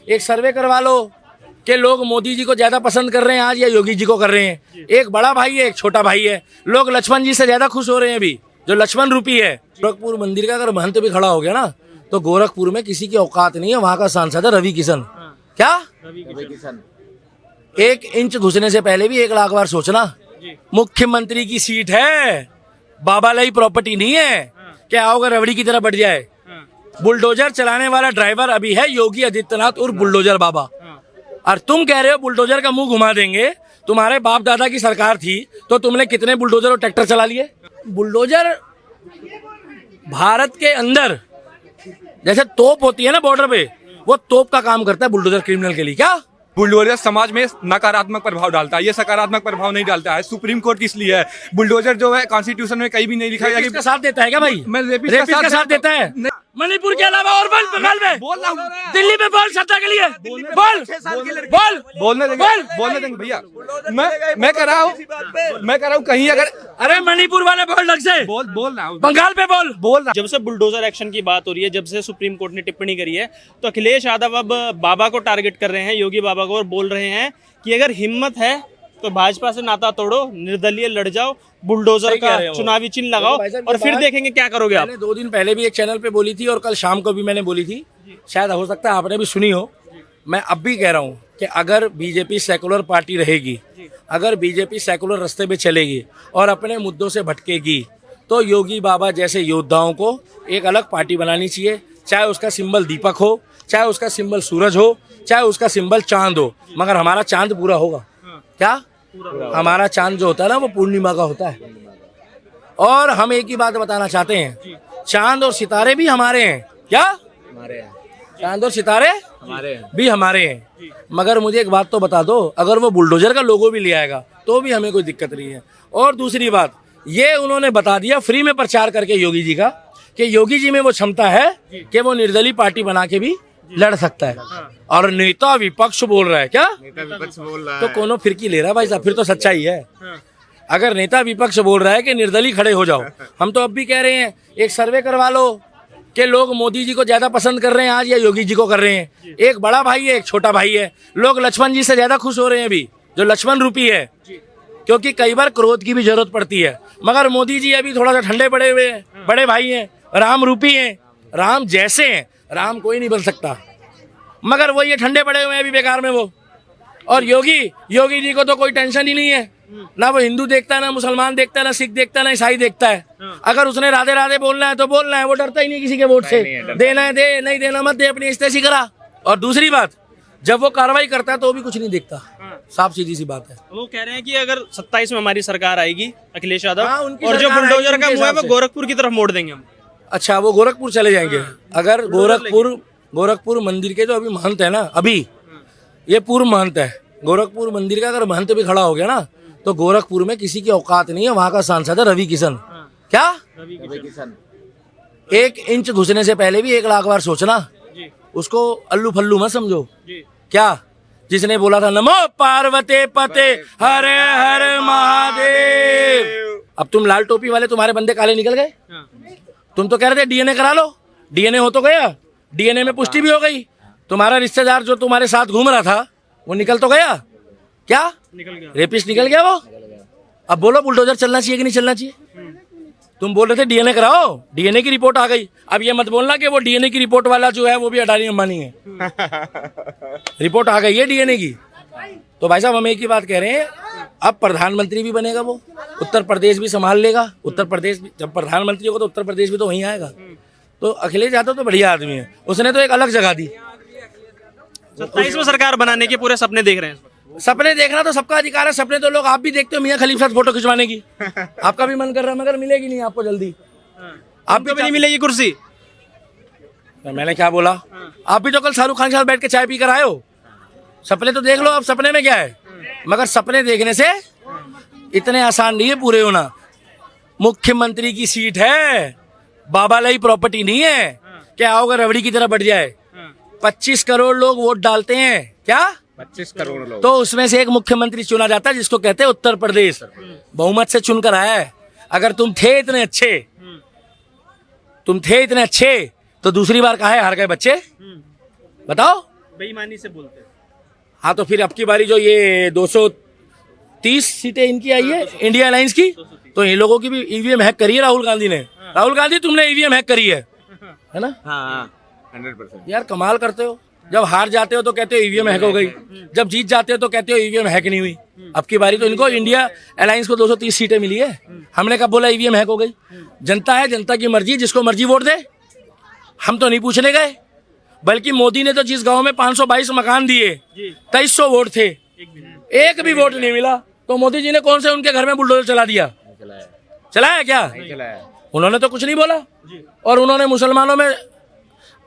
एक सर्वे करवा लो कि लोग मोदी जी को ज्यादा पसंद कर रहे हैं आज या योगी जी को कर रहे हैं। एक बड़ा भाई है, एक छोटा भाई है। लोग लक्ष्मण जी से ज्यादा खुश हो रहे हैं अभी, जो लक्ष्मण रूपी है। गोरखपुर मंदिर का अगर महंत भी खड़ा हो गया ना, तो गोरखपुर में किसी की औकात नहीं है। वहां का सांसद है रवि किशन। क्या रवि किशन? 1 इंच घुसने से पहले भी 1 लाख बार सोचना। मुख्यमंत्री की सीट है, बाबालाई प्रॉपर्टी नहीं है। क्या आओगे रबड़ी की तरह बढ़ जाए। बुलडोजर चलाने वाला ड्राइवर अभी है योगी आदित्यनाथ और बुलडोजर बाबा। और तुम कह रहे हो बुलडोजर का मुंह घुमा देंगे। तुम्हारे बाप दादा की सरकार थी तो तुमने कितने बुलडोजर और ट्रैक्टर चला लिए। बुलडोजर भारत के अंदर जैसे तोप होती है ना बॉर्डर पे, वो तोप का काम करता है बुलडोजर क्रिमिनल के लिए। क्या बुलडोजर समाज में नकारात्मक प्रभाव डालता है, ये सकारात्मक प्रभाव नहीं डालता है। सुप्रीम कोर्ट किस लिए है? बुलडोजर जो है कॉन्स्टिट्यूशन में कहीं भी नहीं लिखा गया कि साथ देता है क्या भाई? मैं रेपिस्ट का साथ देता है। मणिपुर के अलावा और बोल, बंगाल में बोल रहा हूँ, दिल्ली में बोल, सत्ता के लिए बोल बोलने देंगे भैया। मैं कह रहा हूँ कहीं अगर अरे मणिपुर वाले बोल ढंग से बोल रहा हूँ, बंगाल पे बोल रहा। जब से बुलडोजर एक्शन की बात हो रही है, जब से सुप्रीम कोर्ट ने टिप्पणी करी है, तो अखिलेश यादव अब बाबा को टारगेट कर रहे हैं, योगी बाबा को, और बोल रहे हैं कि अगर हिम्मत है तो भाजपा से नाता तोड़ो, निर्दलीय लड़ जाओ, बुलडोजर का चुनावी चिन्ह लगाओ और फिर देखेंगे क्या करोगे आप। मैंने 2 दिन पहले भी एक चैनल पे बोली थी और कल शाम को भी मैंने बोली थी, शायद हो सकता है आपने भी सुनी हो। मैं अब भी कह रहा हूँ कि अगर बीजेपी सेकुलर पार्टी रहेगी, अगर बीजेपी सेकुलर रास्ते पे चलेगी और अपने मुद्दों से भटकेगी, तो योगी बाबा जैसे योद्धाओं को एक अलग पार्टी बनानी चाहिए। चाहे उसका सिंबल दीपक हो, चाहे उसका सिंबल सूरज हो, चाहे उसका सिंबल चांद हो, मगर हमारा चांद पूरा होगा। क्या हमारा चांद जो होता है ना, वो पूर्णिमा का होता है। और हम एक ही बात बताना चाहते हैं, चांद और सितारे भी हमारे हैं। क्या हमारे हैं? चांद और सितारे भी हमारे हैं। मगर मुझे एक बात तो बता दो, अगर वो बुलडोजर का लोगो भी ले आएगा तो भी हमें कोई दिक्कत नहीं है। और दूसरी बात, ये उन्होंने बता दिया फ्री में प्रचार करके योगी जी का, कि योगी जी में वो क्षमता है कि वो निर्दलीय पार्टी बना के भी लड़ सकता है। और नेता विपक्ष बोल रहा है। क्या नेता विपक्ष बोल रहा है? तो कोनो फिरकी ले रहा है भाई साहब, फिर तो सच्चाई है। अगर नेता विपक्ष बोल रहा है कि निर्दलीय खड़े हो जाओ, हम तो अब भी कह रहे हैं एक सर्वे करवा लो कि लोग मोदी जी को ज्यादा पसंद कर रहे हैं आज या योगी जी को कर रहे हैं। एक बड़ा भाई है, एक छोटा भाई है। लोग लक्ष्मण जी से ज्यादा खुश हो रहे हैं अभी, जो लक्ष्मण रूपी है, क्योंकि कई बार क्रोध की भी जरूरत पड़ती है। मगर मोदी जी अभी थोड़ा सा ठंडे पड़े हुए हैं, बड़े भाई हैं, राम रूपी हैं, राम जैसे हैं। राम कोई नहीं बन सकता, मगर वो ये ठंडे पड़े हुए हैं अभी बेकार में वो। और योगी जी को तो कोई टेंशन ही नहीं है, ना वो हिंदू देखता है, ना मुसलमान देखता है, ना सिख देखता है, ना ईसाई देखता है। अगर उसने राधे राधे बोलना है तो बोलना है, वो डरता ही नहीं किसी के वोट से। देना है दे, नहीं देना मत दे, अपनी इस्तेसी करा। और दूसरी बात, जब वो कार्रवाई करता है तो भी कुछ नहीं देखता। साफ सीधी सी बात है। वो कह रहे हैं कि अगर 27 में हमारी सरकार आएगी, अखिलेश यादव, उनकी और जो सरकार बुलडोजर आएगी का उनके मुंह है वो हिसाब से। गोरखपुर की तरफ मोड़ देंगे हम। अच्छा, वो गोरखपुर चले जाएंगे। अगर गोरखपुर मंदिर के जो अभी महंत है ना, अभी ये पूर्व महंत है गोरखपुर मंदिर का, अगर महंत भी खड़ा हो गया ना, तो गोरखपुर में किसी की औकात नहीं है। वहां का सांसद है रवि किशन। क्या रवि किशन? 1 इंच घुसने से पहले भी 1 लाख बार सोचना। उसको अल्लू फल्लू मत समझो। क्या जिसने बोला था नमो पार्वती पते हरे हर महादेव, अब तुम लाल टोपी वाले, तुम्हारे बंदे काले निकल गए। तुम तो कह रहे थे डीएनए करा लो, डीएनए हो तो गया, डीएनए में पुष्टि भी हो गई। तुम्हारा रिश्तेदार जो तुम्हारे साथ घूम रहा था वो निकल तो गया। क्या निकल गया? रेपिस्ट निकल गया वो। अब बोलो बुलडोजर चलना चाहिए कि नहीं चलना चाहिए? तुम बोल रहे थे डीएनए कराओ, डीएनए की रिपोर्ट आ गई। अब ये मत बोलना कि वो डीएनए की रिपोर्ट वाला जो है वो भी अडानी अंबानी है। रिपोर्ट आ गई है डीएनए की। तो भाई साहब हम एक ही बात कह रहे हैं, अब प्रधानमंत्री भी बनेगा वो, उत्तर प्रदेश भी संभाल लेगा। उत्तर प्रदेश जब प्रधानमंत्री होगा तो उत्तर प्रदेश भी तो वहीं आएगा। तो अखिलेश यादव तो बढ़िया आदमी है, उसने तो एक अलग जगह दी। 27 में सरकार बनाने के पूरे सपने देख रहे हैं। सपने देखना तो सबका अधिकार है। सपने तो लोग आप भी देखते हो मियां खलीफा से फोटो खिंचवाने की। आपका भी मन कर रहा है, मगर मिलेगी नहीं आपको जल्दी। आप भी नहीं मिलेगी कुर्सी। मैंने क्या बोला? आप भी तो कल शाहरुख खान के साथ बैठ के चाय पी कर आए हो। सपने तो देख लो। अब सपने में क्या है, मगर सपने देखने से इतने आसान नहीं है पूरे होना। मुख्यमंत्री की सीट है, बाबालाई प्रॉपर्टी नहीं है। क्या आओगे रबड़ी की तरह बढ़ जाए। 25 करोड़ लोग वोट डालते हैं। क्या 25 करोड़ लोग? तो उसमें से एक मुख्यमंत्री चुना जाता है, जिसको कहते हैं उत्तर प्रदेश। बहुमत से चुनकर आया है। अगर तुम थे इतने अच्छे तो दूसरी बार काहे हार गए बच्चे? बताओ। बेईमानी से बोलते हैं। हाँ तो फिर अब की बारी जो ये 230 सीटें इनकी आई है इंडिया अलायंस की, तो इन लोगों की भी ईवीएम हैक करी है राहुल गांधी ने। राहुल गांधी तुमने ईवीएम हैक करी है ना? हाँ 100%। यार कमाल करते हो, जब हार जाते हो तो कहते हो ईवीएम हैक हो गई, जब जीत जाते हो तो कहते हो ईवीएम हैक नहीं हुई। अब की बारी तो इनको इंडिया अलायंस को 230 सीटें मिली है, हमने कब बोला ईवीएम हैक हो गई? जनता है, जनता की मर्जी, जिसको मर्जी वोट दे। हम तो नहीं पूछने गए, बल्कि मोदी ने तो जिस गांव में 522 मकान दिए 2300 वोट थे, एक भी वोट नहीं मिला, तो मोदी जी ने कौन से उनके घर में बुलडोजर चला दिया? चलाया क्या? उन्होंने तो कुछ नहीं बोला। और उन्होंने मुसलमानों में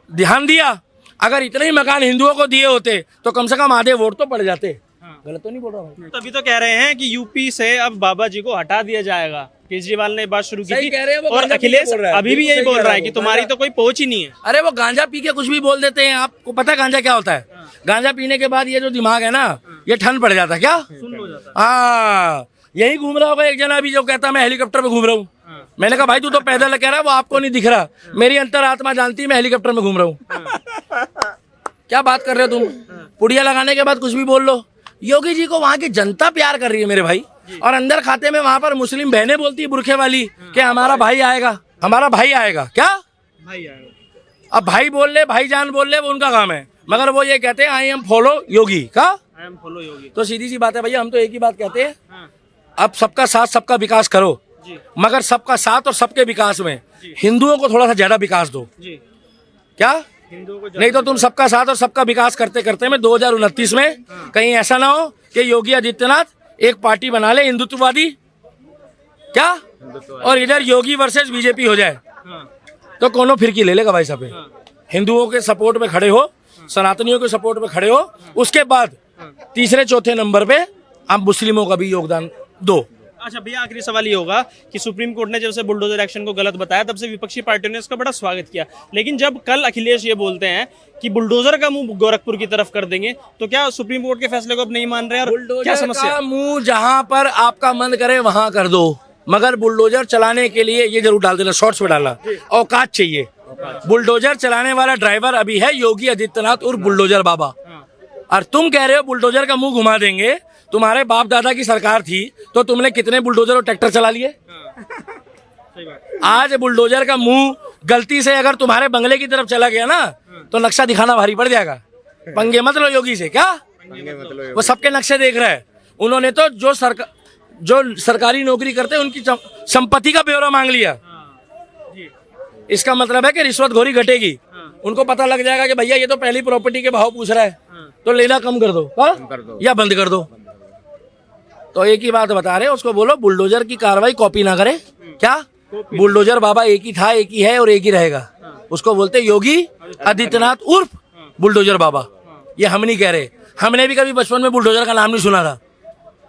ध्यान दिया, अगर इतने ही मकान हिंदुओं को दिए होते तो कम से कम आधे वोट तो पड़ जाते। गलत तो नहीं बोल रहा भाई? तभी तो कह रहे हैं कि यूपी से अब बाबा जी को हटा दिया जाएगा। केजरीवाल ने बात शुरू की सही थी कह रहे हैं वो, और गांजा पी के अखिलेश बोल रहा है। अभी भी बिल्कुल यही सही बोल कह रहा रहा है है कि वो। तुम्हारी तो कोई पहुंच ही नहीं है। अरे वो गांजा पी के कुछ भी बोल देते हैं। आपको पता है गांजा क्या होता है? गांजा पीने के बाद ये जो दिमाग है ना, ये ठंड पड़ जाता है। क्या सुन हो जाता है। हाँ, यही घूम रहा होगा एक जना अभी जो कहता मैं हेलीकॉप्टर में घूम रहा हूँ। मैंने कहा भाई तू तो पैदल कह रहा है, वो आपको नहीं दिख रहा, मेरी अंतरात्मा जानती है मैं हेलीकॉप्टर में घूम रहा हूँ। क्या बात कर रहे हो तुम? पुड़िया लगाने के बाद कुछ भी बोल लो। योगी जी को वहाँ की जनता प्यार कर रही है मेरे भाई, और अंदर खाते में वहाँ पर मुस्लिम बहनें बोलती है बुरखे वाली कि हमारा भाई आएगा, हमारा भाई आएगा। क्या भाई आएगा। अब भाई बोल ले, भाईजान बोल ले, वो उनका काम है, मगर वो ये कहते हैं आई एम फॉलो योगी। का आई एम फॉलो योगी। तो सीधी सी बात है भैया, हम तो एक ही बात कहते हैं, हाँ, अब सबका साथ सबका विकास करो, जी मगर सबका साथ और सबके विकास में हिंदुओं को थोड़ा सा ज्यादा विकास दो। जी। क्या? हिंदुओं को नहीं तो तुम सबका साथ और सबका विकास करते करते में 2029 में कहीं ऐसा ना हो कि योगी आदित्यनाथ एक पार्टी बना ले हिंदुत्ववादी, क्या, और इधर योगी वर्सेस बीजेपी हो जाए, हाँ, तो कोनो फिरकी ले लेगा भाई साहब। हिंदुओं के सपोर्ट में खड़े हो, सनातनियों के सपोर्ट में खड़े हो, उसके बाद तीसरे चौथे नंबर पे आप मुस्लिमों का भी योगदान दो। अच्छा भैया, आखिरी सवाल ये होगा कि सुप्रीम कोर्ट ने जब से बुलडोजर एक्शन को गलत बताया तब से विपक्षी पार्टियों ने इसका बड़ा स्वागत किया, लेकिन जब कल अखिलेश ये बोलते हैं कि बुलडोजर का मुंह गोरखपुर की तरफ कर देंगे, तो क्या सुप्रीम कोर्ट के फैसले को अब नहीं मान रहे? और क्या बुलडोजर समस्या? का मुंह जहां पर आपका मन करे वहां कर दो, मगर बुलडोजर चलाने के लिए ये जरूर डाल देना, शॉर्ट्स में डालना, औकात चाहिए। बुलडोजर चलाने वाला ड्राइवर अभी है योगी आदित्यनाथ और बुलडोजर बाबा, और तुम कह रहे हो बुलडोजर का मुंह घुमा देंगे। तुम्हारे बाप दादा की सरकार थी तो तुमने कितने बुलडोजर और ट्रैक्टर चला लिए? आज बुलडोजर का मुंह गलती से अगर तुम्हारे बंगले की तरफ चला गया ना, तो नक्शा दिखाना भारी पड़ जाएगा। पंगे मत लो योगी से। क्या? वो सबके नक्शे देख रहा है। उन्होंने तो जो सरकारी नौकरी करते हैं उनकी संपत्ति का ब्यौरा मांग लिया। इसका मतलब है कि रिश्वतखोरी घटेगी। उनको पता लग जाएगा कि भैया ये तो पहली प्रॉपर्टी के भाव पूछ रहा है, तो लेना कम कर दो, या बंद कर दो। तो एक ही बात बता रहे हैं, उसको बोलो बुलडोजर की कार्रवाई कॉपी ना करे। क्या? बुलडोजर बाबा एक ही था, एक ही है और एक ही रहेगा। उसको बोलते योगी आदित्यनाथ उर्फ बुलडोजर बाबा। ये हम नहीं कह रहे, हमने भी कभी बचपन में बुलडोजर का नाम नहीं सुना था।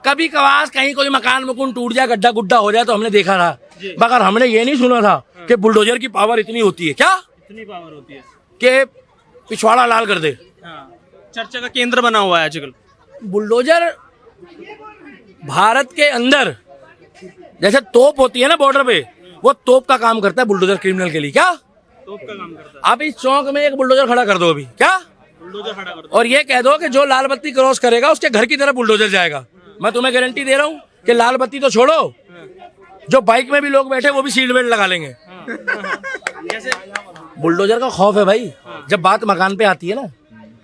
कभी कभार कहीं कोई मकान मकुन टूट जाए, गड्ढा गुड्ढा हो जाए तो हमने देखा था, मगर हमने ये नहीं सुना था कि बुलडोजर की पावर इतनी होती है। क्या? इतनी पावर होती है कि पिछवाड़ा लाल कर दे। चर्चा का केंद्र बना हुआ है आजकल बुलडोजर भारत के अंदर जैसे तोप होती है ना बॉर्डर पे, वो तोप का काम करता है बुलडोजर क्रिमिनल के लिए। क्या? तोप का काम करता है। आप इस चौक में एक बुलडोजर खड़ा कर दो अभी। क्या? बुलडोजर खड़ा कर दो और ये कह दो कि जो लाल बत्ती क्रॉस करेगा उसके घर की तरफ बुलडोजर जाएगा। मैं तुम्हें गारंटी दे रहा हूँ कि लाल बत्ती तो छोड़ो, जो बाइक में भी लोग बैठे वो भी सीट बेल्ट लगा लेंगे। बुलडोजर का खौफ है भाई। जब बात मकान पे आती है ना,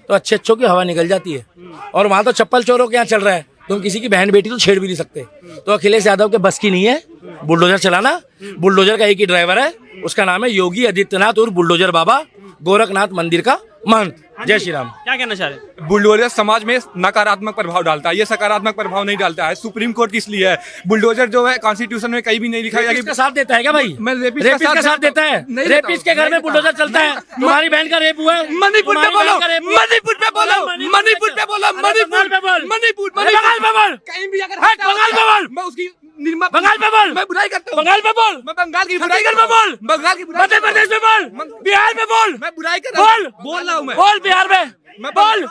तो अच्छे अच्छों की हवा निकल जाती है, और वहां तो चप्पल चोरों के यहाँ चल रहा है, तुम किसी की बहन बेटी तो छेड़ भी नहीं सकते। तो अखिलेश यादव के बस की नहीं है बुलडोजर चलाना। बुलडोजर का एक ही ड्राइवर है, उसका नाम है योगी आदित्यनाथ और बुलडोजर बाबा, गोरखनाथ मंदिर का महंत। जय श्री राम। क्या कहना चाह रहे? बुलडोजर समाज में नकारात्मक प्रभाव डालता है, ये सकारात्मक प्रभाव नहीं डालता है। सुप्रीम कोर्ट इसलिए है, बुलडोजर जो है कॉन्स्टिट्यूशन में कहीं भी नहीं लिखा गया कि रेपिस्ट का साथ देता है क्या भाई? मैं रेपिस्ट का साथ देता है। रेपिस्ट के घर में बुलडोजर चलता है। तुम्हारी बहन का रेप हुआ है? मणिपुर पे बोलो, मणिपुर पे बोलो, मणिपुर पे बोलो, मणिपुर बंगाल पे बोल, कहीं भी अगर बंगाल पे बोल, मैं उसकी बंगाल पे बोल, मैं बुराई करता हूँ, बंगाल पे बोल, मैं बंगाल की बुराई छत्तीसगढ़ में बोल, बंगाल की बुराई मध्य प्रदेश में बोल, बिहार में बोल, मैं बुराई कर रहा हूँ, बोल बोल रहा हूँ मैं, बोल बिहार में बोल,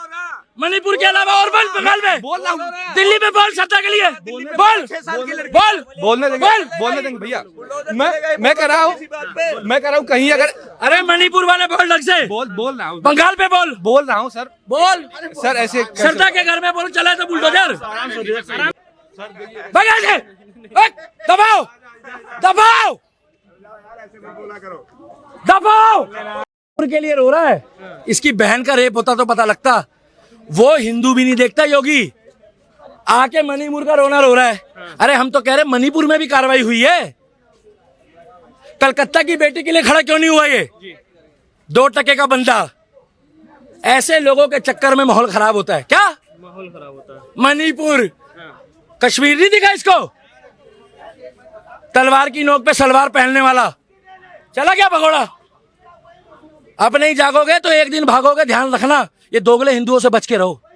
मणिपुर के अलावा और बोल बंगाल में, बोल रहा हूँ। दिल्ली में बोल सत्ता के लिए, बोल बोल बोलने देंगे भैया। मैं कह रहा हूँ कहीं अगर अरे मणिपुर वाले बोल ढंग से, बोल रहा हूँ, बंगाल पे बोल रहा हूँ सर। बोल सर ऐसे सरदा के घर में बोल चला तो बुलडोजर भगा दे, दबाओ दबाओ दबाओ। के लिए रो रहा है, इसकी बहन का रेप होता तो पता लगता। वो हिंदू भी नहीं देखता योगी, आके मणिपुर का रोना रो रहा है। अरे हम तो कह रहे मणिपुर में भी कार्रवाई हुई है, कलकत्ता की बेटी के लिए खड़ा क्यों नहीं हुआ ये 2% का बंदा? ऐसे लोगों के चक्कर में माहौल खराब होता है। क्या माहौल खराब होता है? मणिपुर कश्मीर नहीं दिखा इसको? तलवार की नोक पे सलवार पहनने वाला चला गया भगोड़ा। अब नहीं जागोगे तो एक दिन भागोगे, ध्यान रखना। ये दोगले हिंदुओं से बच के रहो।